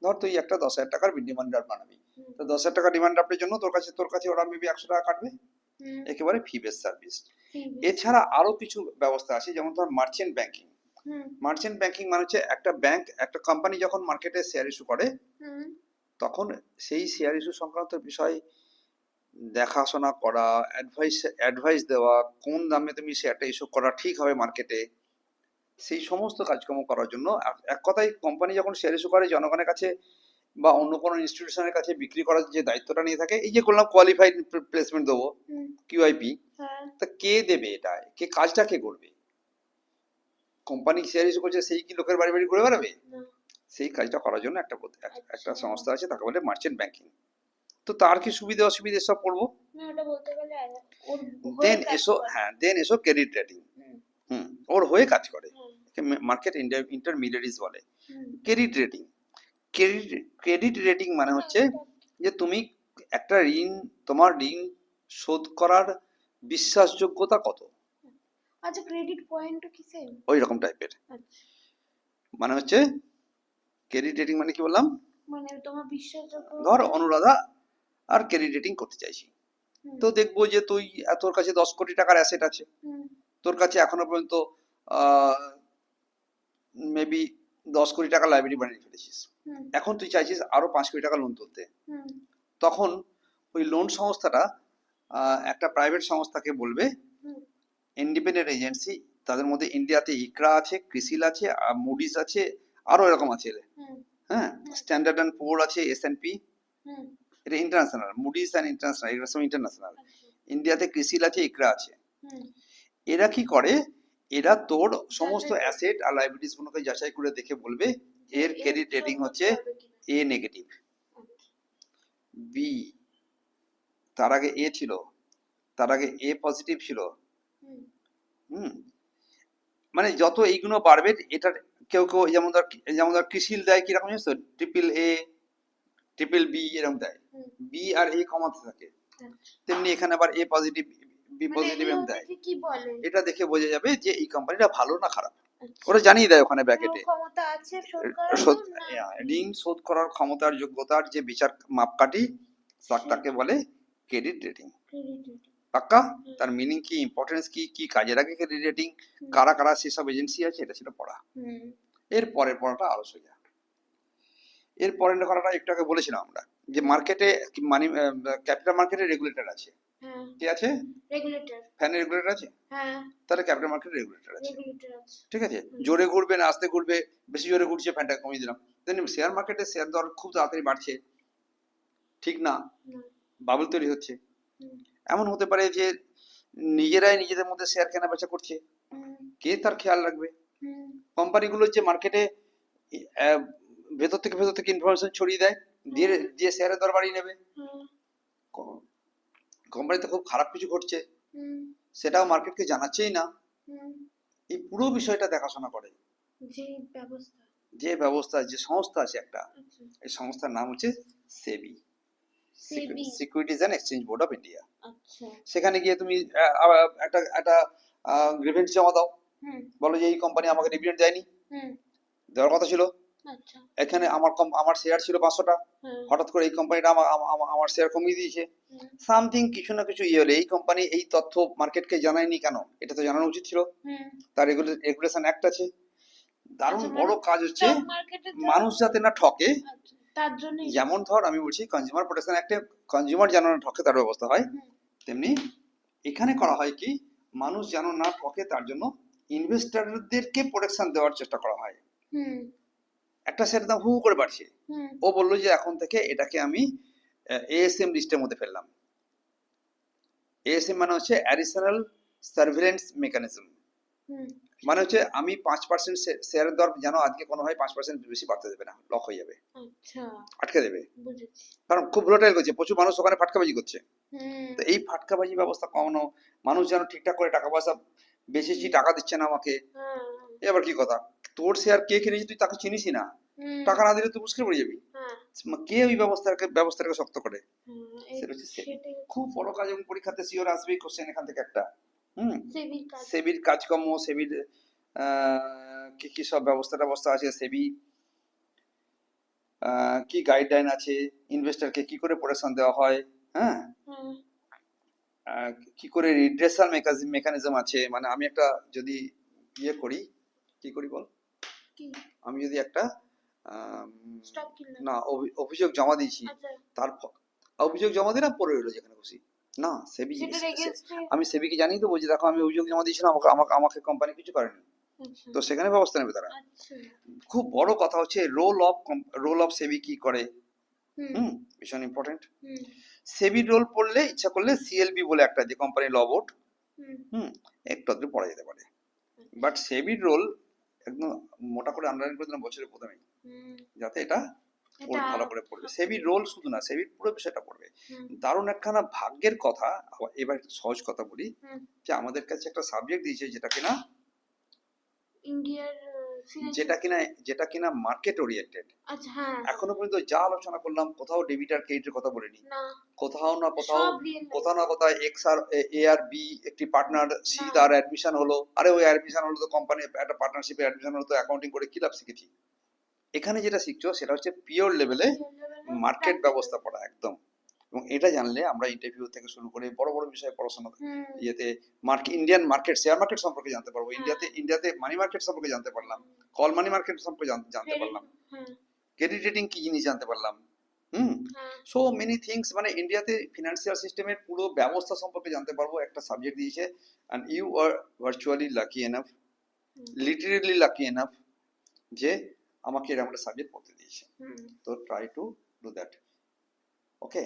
ধর তুই একটা 10,000 টাকার ডিমান্ড ড্রাফট বানাবি, হুম, তো 10,000 টাকা ডিমান্ড ড্রাফটের জন্য তোর কাছে ওরা মেবি 100 টাকা কাটবে, হুম, একেবারে ফি বেস সার্ভিস। হুম, এছাড়া আরো কিছু ব্যবস্থা আছে, যেমন ধর মার্চেন্ট ব্যাংকিং। হুম, মার্চেন্ট ব্যাংকিং মানে হচ্ছে একটা ব্যাংক, একটা কোম্পানি যখন মার্কেটে শেয়ার ইস্যু করে, হুম, তখন সেই শেয়ার ইস্যু সংক্রান্ত বিষয় দেখাশোনা করা, অ্যাডভাইস দেওয়া, কোন দামে তুমি শেয়ারটা ইস্যু করা ঠিক হবে মার্কেটে, সেই সমস্ত কাজকর্ম করার জন্য। এক কথায় কোম্পানি যখন শেয়ার ইস্যু করে, জনগণের কাছে বা অন্য কোনো ইনস্টিটিউশনের কাছে বিক্রি করার যে দায়িত্বটা নিয়ে থাকে, এই যে করলাম কোয়ালিফাইড প্লেসমেন্ট দেবো, হুম, কিউআইপি, হ্যাঁ, তা কে দেবে এটা, কাজটা কে করবে? কোম্পানি শেয়ার ইস্যু করছে, সেই কি লোকের বাড়ি বাড়ি ঘুরে বেড়াবে? না, সেই কাজটা করার জন্য একটা আচ্ছা। সংস্থা আছে, তাকে বলে মার্চেন্ট ব্যাংকিং। তো তার কি সুবিধা অসুবিধা সব পড়বো। না, ওটা বলতে গেলে ওর হয়ে দেন কাজ এসো, করে। হ্যাঁ, দেন এসো ক্রেডিট রেটিং। হুম, ওর হয়ে কাজ করে, হুম, মার্কেট ইন্টারমিডিয়ারিজ বলে। হুম, ক্রেডিট রেটিং, ক্রেডিট রেটিং মানে হচ্ছে যে তুমি একটা ঋণ, তোমার ঋণ শোধ করার বিশ্বাসযোগ্যতা কত, আচ্ছা ক্রেডিট পয়েন্ট কি সেম? ওই রকম টাইপের। আচ্ছা মানে হচ্ছে ক্রেডিট রেটিং মানে কি বললাম, মানে তোমার বিশ্বাসযোগ্য। ধর অনুরাধা আর ক্রেডিট রেটিং করতে চাইছি, হুম, তো দেখবো যে তুই তোর কাছে 10 কোটি টাকার অ্যাসেট আছে, হুম, তোর কাছে এখনো পর্যন্ত মেবি 10 কোটি টাকা লাইব্রেরি বানিয়ে ফেলেছিস, হুম, এখন তুই চাইছিস আরো 5 কোটি টাকা লোন তুলতে, হুম, তখন ওই লোন সংস্থাটা একটা প্রাইভেট সংস্থাকে বলবে, হুম, ইন্ডিপেন্ডেন্ট এজেন্সি, তাদের মধ্যে ইন্ডিয়াতে ইকরা আছে, ক্রিসিল আছে, মুডিস আছে, আরো এরকম আছে, হুম, হ্যাঁ, স্ট্যান্ডার্ড অ্যান্ড পুওর আছে, S&P, হুম, এটা ইন্টারন্যাশনাল, মুডিস অ্যান্ড ইন্টারন্যাশনাল, এগুলো সব ইন্টারন্যাশনাল। আচ্ছা, ইন্ডিয়াতে ক্রিসিল আছে, ইকরা আছে। হুম, এরা কি করে, এরা তোর সমস্ত যাচাই করে। অ্যাসেট আর লাইবিলিটিস গুলোকে যাচাই করে দেখে বলবে যে এর ক্রেডিট শোধ রেটিং করতে হচ্ছে পারবে কিনা। A নেগেটিভ, আচ্ছা, B, তার আগে A ছিল, তার আগে A পজিটিভ ছিল, হুম, হুম, মানে যত এইগুলো বাড়বে এটার, কেউ কেউ যেমন ধর কৃষিল দেয় কিরকম জানিস তো, A, B এরকম দেয়, হুম, B আর A কমাতে থাকে, আচ্ছা। তেমনি এখানে আবার A পজিটিভ, B মানে পজিটিভ এগুলো এম দেয়। দেখে কি বলে? এটা দেখে বোঝা যাবে যে এই কোম্পানিটা ভালো না খারাপ, আচ্ছা, ওরা জানিয়ে দেয় ওখানে তোমার ব্র্যাকেটে। ক্ষমতা আছে শোধ করার শোধ, না? ঋণ শোধ করার ক্ষমতার যোগ্যতার যে বিচার মাপকাঠি, তাকে বলে ক্রেডিট রেটিং। ক্রেডিট। পাক্কা? তার মিনিং কি, ইম্পর্টেন্স কি, কি কাজে লাগে ক্রেডিট রেটিং, কারা কারা সেসব এজেন্সি আছে, এটা ছিল পড়া। হুম, এর পরের পড়াটা আরো সোজা। এর পরের পড়াটা একটু আগে বলেছিলাম আমরা যে মার্কেটে মানি, ক্যাপিটাল মার্কেটে রেগুলেটর আছে, হ্যাঁ, কি আছে, রেগুলেটর। ফ্যানের রেগুলেটর আছে, হ্যাঁ, তাহলে ক্যাপিটাল মার্কেটে রেগুলেটর আছে, রেগুলেটর আছে। ঠিক আছে। জোরে ঘুরবে না আস্তে ঘুরবে, বেশি জোরে ঘুরছে ফ্যানটা কমিয়ে দিলাম। তেমনি শেয়ার মার্কেটে শেয়ার দর খুব তাড়াতাড়ি বাড়ছে, ঠিক না, হুম, বাবল তৈরি হচ্ছে, হুম, এমন হতে পারে যে নিজেরাই নিজেদের মধ্যে শেয়ার কেনা বেচা করছে, হুম, কে তার খেয়াল রাখবে। হুম, কোম্পানিগুলো যে মার্কেটে ভেতর থেকে ইনফরমেশন ছড়িয়ে দেয়, দিয়ে দিয়ে শেয়ারের দর বাড়িয়ে নেবে, হুম, কোম্পানিতে খুব খারাপ কিছু ঘটছে, হুম, সেটাও মার্কেটকে জানাচ্ছেই না। হুম, এই পুরো বিষয়টা দেখাশোনা করে যে ব্যবস্থা। যে ব্যবস্থা, যে সংস্থা আছে একটা, আচ্ছা, এই সংস্থার নাম হচ্ছে SEBI, SEBI. Securities and exchange board of India. আচ্ছা, সেখানে গিয়ে তুমি একটা একটা গ্রিভেন্স জমা দাও, হুম, বলো যে এই কোম্পানি আমাকে ডিভিডেন্ড দেয়নি, হুম, দেওয়ার কথা ছিল, আচ্ছা, এখানে আমার শেয়ার ছিল 500টা, হুম, হঠাৎ করে এই কোম্পানিটা আমার শেয়ার কমিয়ে দিয়েছে, হুম, সামথিং কিছু না কিছু ইয়ে হলে এই কোম্পানি এই তথ্য মার্কেটকে জানায়নি কেন, এটা তো জানানো উচিত ছিল, হুম। তার রেগুলেশন অ্যাক্ট আছে। দারুণ আচ্ছা, বড় মানে কাজ হচ্ছে স্টক মার্কেটে তো মানুষ যাতে না ঠকে, আচ্ছা, তার জন্যই যেমন ধর আমি বলছি কনজিউমার প্রোটেকশন অ্যাক্টে কনজিউমার যেন না ঠকে তার ব্যবস্থা হয়, হুম, তেমনি এখানে করা হয় কি, মানুষ যেন না ঠকে তার জন্য ইনভেস্টরদেরকে প্রোটেকশন দেওয়ার চেষ্টা করা হয়। হুম, একটা শেয়ার দাম হু হু করে বাড়ছে, হুম, ও বললো যে এখন থেকে এটাকে আমি ASM লিস্টের মধ্যে ফেললাম। ASM মানে হচ্ছে অ্যাডিশনাল সার্ভিলেন্স মেকানিজম, হুম, মানে হচ্ছে আমি 5% শেয়ারের দর যেন আজকে কোনো হয় 5% বেশি বাড়তে দেবে না, লক হয়ে যাবে, আচ্ছা, আটকে দেবে, বুঝেছি। কারণ খুব ভোলাটাইল করছে, প্রচুর মানুষ ওখানে ফাটকাবাজি করছে। হুম, তো এই ফাটকাবাজি ব্যবস্থা কমানো, মানুষ যেন ঠিকঠাক করে টাকা পয়সা, বেচেছি টাকা দিচ্ছে না আমাকে, হ্যাঁ, এ আবার কি কথা, তোর শেয়ার কে কিনেছি তুই তাকে চিনিসই না, হুম, টাকা না দিলে তুই মুশকিল পড়ে যাবি, হ্যাঁ, কে ওই ব্যবস্থাটাকে শক্ত করে, হ্যাঁ, সেটা হচ্ছে সেবি। সেটাই খুব বড় কাজ এবং পরীক্ষাতে শিওর আসবেই কোশ্চেন এখান থেকে একটা। হুম, সেবির কাজ। সেবির কাজকর্ম, সেবির কি কি সব ব্যবস্থা আছে, সেবি কি গাইডলাইন আছে, ইনভেস্টরকে কি করে প্রোটেকশন দেওয়া হয়, হ্যাঁ, হুম, কি করে রিড্রেসাল মেকানিজম আছে, মানে আমি একটা যদি ইয়ে করি, কি করি বল, কি আমি যদি একটা আম, স্টক কিনলাম। না অভিযোগ জমা দিয়েছি, আচ্ছা, তার অভিযোগ জমা দিলাম, পরে রইলো যেখানে খুশি, না সেবি, সেটার এগেইনস্টে। আমি সেবিকে জানিয়ে দেবো যে দেখো আমি অভিযোগ জমা দিয়েছিলাম, আমাকে আমাকে আমাকে কোম্পানি কিছু করেনি, আচ্ছা, তো সেখানে ব্যবস্থা নেবে তারা। আচ্ছা, খুব বড় কথা হচ্ছে রোল অফ সেবি কি করে, হুম, হুম, ভীষণ ইম্পর্টেন্ট। হুম, সেবি রোল পড়লে ইচ্ছা করলে সিএলবি বলে একটা যে কোম্পানি ল বোর্ড, হুম, হুম, একটু আধটু পড়া যেতে পারে, বাট সেবির রোল একদম মোটা করে আন্ডারলাইন করে দিলাম বছরের প্রথমেই, হুম, যাতে এটা এটা ভালো করে পড়বে, সেবির রোল শুধু না সেবির পুরো বিষয়টা পড়বে। হুম, দারুণ একখানা ভাগ্যের কথা, এবার একটু সহজ কথা বলি, হুম, যে আমাদের কাছে একটা সাবজেক্ট দিয়েছে যেটা কিনা ইন্ডিয়ার যেটা কিনা মার্কেট ওরিয়েন্টেড। আচ্ছা হ্যাঁ এখনো পর্যন্ত যা আলোচনা করলাম কোথাও ডেবিট আর ক্রেডিটের কথা বলিনি, না কোথাও না কোথাও সব real life। কোথাও না কোথাও এক্স আর এ আর বি একটি পার্টনার সি না। তার অ্যাডমিশন হলো, আরে ওই অ্যাডমিশন হলো তো কোম্পানি একটা পার্টনারশিপে অ্যাডমিশন হলো তো অ্যাকাউন্টিং করে কি লাভ শিখেছি। এখানে যেটা শিখছো সেটা হচ্ছে পিওর লেভেলে মার্কেট ব্যবস্থা পড়া একদম। এবং এটা জানলে আমরা ইন্টারভিউ থেকে শুরু করে বড় বড় বিষয়ে পড়াশোনা ইয়েতে ইন্ডিয়ান মার্কেট শেয়ার মার্কেট সম্পর্কে জানতে পারবো, ইন্ডিয়াতে মানি মার্কেট সম্পর্কে জানতে পারলাম, কল মানি মার্কেট সম্পর্কে জানতে পারলাম, ক্রেডিট রেটিং কি জিনিস জানতে পারলাম। সো মেনি থিংস, মানে ইন্ডিয়াতে ফিনান্সিয়াল সিস্টেমের পুরো ব্যবস্থা সম্পর্কে জানতে পারবো। একটা সাবজেক্ট দিয়েছে and you are virtually lucky enough, literally lucky enough যে আমাকে এরকম একটা সাবজেক্ট পড়তে দিয়েছে। তো try to do that. Okay.